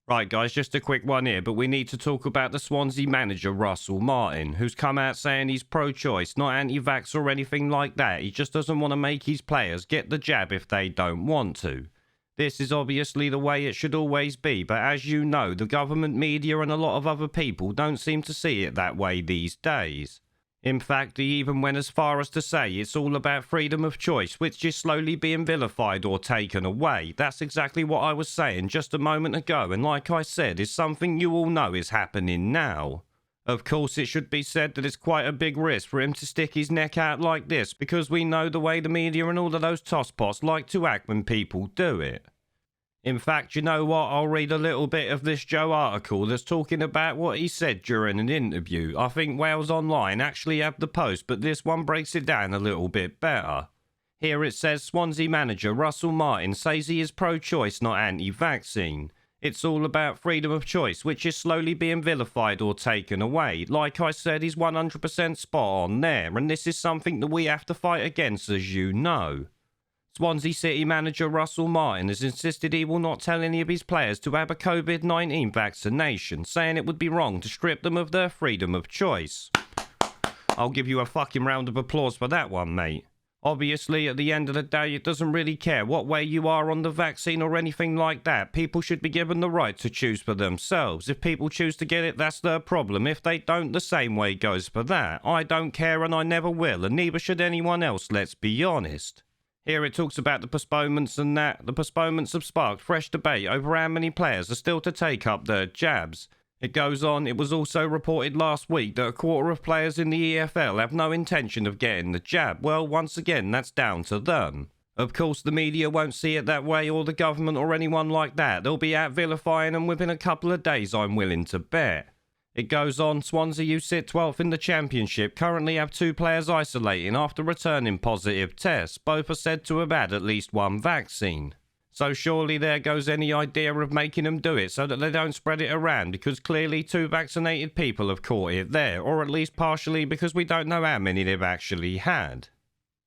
Right, guys, just a quick one here, but we need to talk about the Swansea manager, Russell Martin, who's come out saying he's pro-choice, not anti-vax or anything like that. He just doesn't want to make his players get the jab if they don't want to. This is obviously the way it should always be, but as you know, the government, media and a lot of other people don't seem to see it that way these days. In fact, he even went as far as to say it's all about freedom of choice, which is slowly being vilified or taken away. That's exactly what I was saying just a moment ago, and like I said, is something you all know is happening now. Of course, it should be said that it's quite a big risk for him to stick his neck out like this, because we know the way the media and all of those tosspots like to act when people do it. In fact, you know what? I'll read a little bit of this Joe article that's talking about what he said during an interview. I think Wales Online actually have the post, but this one breaks it down a little bit better. Here it says Swansea manager Russell Martin says he is pro-choice, not anti-vaccine. It's all about freedom of choice, which is slowly being vilified or taken away. Like I said, he's 100% spot on there, and this is something that we have to fight against, as you know. Swansea City manager Russell Martin has insisted he will not tell any of his players to have a COVID-19 vaccination, saying it would be wrong to strip them of their freedom of choice. I'll give you a fucking round of applause for that one, mate. Obviously, at the end of the day, it doesn't really care what way you are on the vaccine or anything like that. People should be given the right to choose for themselves. If people choose to get it, that's their problem. If they don't, the same way goes for that. I don't care and I never will, and neither should anyone else, let's be honest. Here it talks about the postponements and that. The postponements have sparked fresh debate over how many players are still to take up their jabs. It goes on, it was also reported last week that a quarter of players in the EFL have no intention of getting the jab. Well, once again, that's down to them. Of course, the media won't see it that way, or the government or anyone like that. They'll be out vilifying them within a couple of days, I'm willing to bet. It goes on, Swansea, who sit 12th in the Championship, currently have 2 players isolating after returning positive tests. Both are said to have had at least one vaccine. So surely there goes any idea of making them do it so that they don't spread it around, because clearly 2 vaccinated people have caught it there, or at least partially because we don't know how many they've actually had.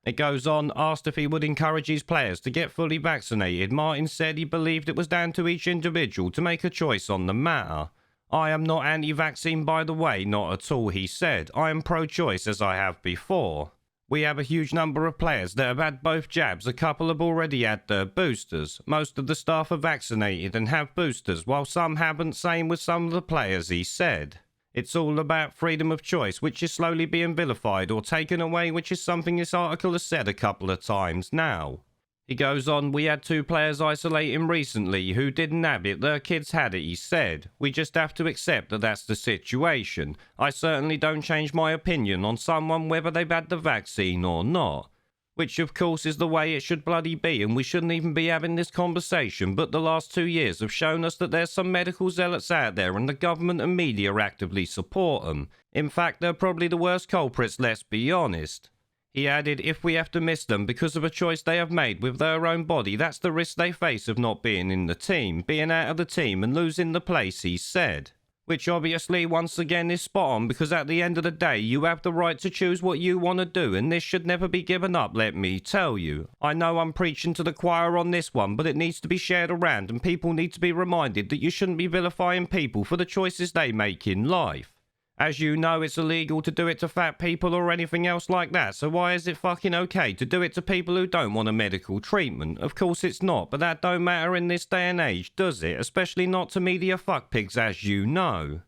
It goes on, asked if he would encourage his players to get fully vaccinated, Martin said he believed it was down to each individual to make a choice on the matter. I am not anti-vaccine, by the way, not at all, he said. I am pro-choice, as I have before. We have a huge number of players that have had both jabs. A couple have already had their boosters. Most of the staff are vaccinated and have boosters, while some haven't, same with some of the players, he said. It's all about freedom of choice, which is slowly being vilified or taken away, which is something this article has said a couple of times now. He goes on, we had 2 players isolating recently who didn't have it, their kids had it, he said. We just have to accept that that's the situation. I certainly don't change my opinion on someone whether they've had the vaccine or not. Which of course is the way it should bloody be, and we shouldn't even be having this conversation, but the last 2 years have shown us that there's some medical zealots out there and the government and media actively support them. In fact, they're probably the worst culprits, let's be honest. He added, if we have to miss them because of a choice they have made with their own body, that's the risk they face of not being in the team, being out of the team and losing the place, he said. Which obviously, once again, is spot on, because at the end of the day, you have the right to choose what you want to do, and this should never be given up, let me tell you. I know I'm preaching to the choir on this one, but it needs to be shared around, and people need to be reminded that you shouldn't be vilifying people for the choices they make in life. As you know, it's illegal to do it to fat people or anything else like that, so why is it fucking okay to do it to people who don't want a medical treatment? Of course it's not, but that don't matter in this day and age, does it? Especially not to media fuckpigs, as you know.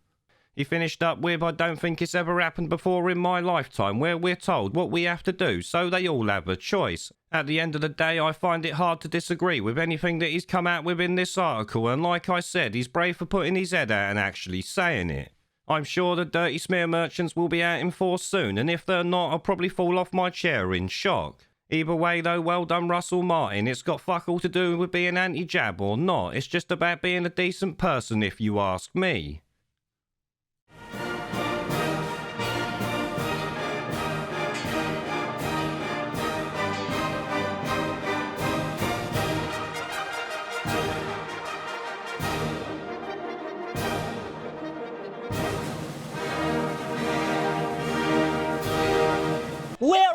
He finished up with, I don't think it's ever happened before in my lifetime where we're told what we have to do, so they all have a choice. At the end of the day, I find it hard to disagree with anything that he's come out with in this article, and like I said, he's brave for putting his head out and actually saying it. I'm sure the dirty smear merchants will be out in force soon, and if they're not, I'll probably fall off my chair in shock. Either way though, well done Russell Martin. It's got fuck all to do with being anti-jab or not. It's just about being a decent person, if you ask me. Where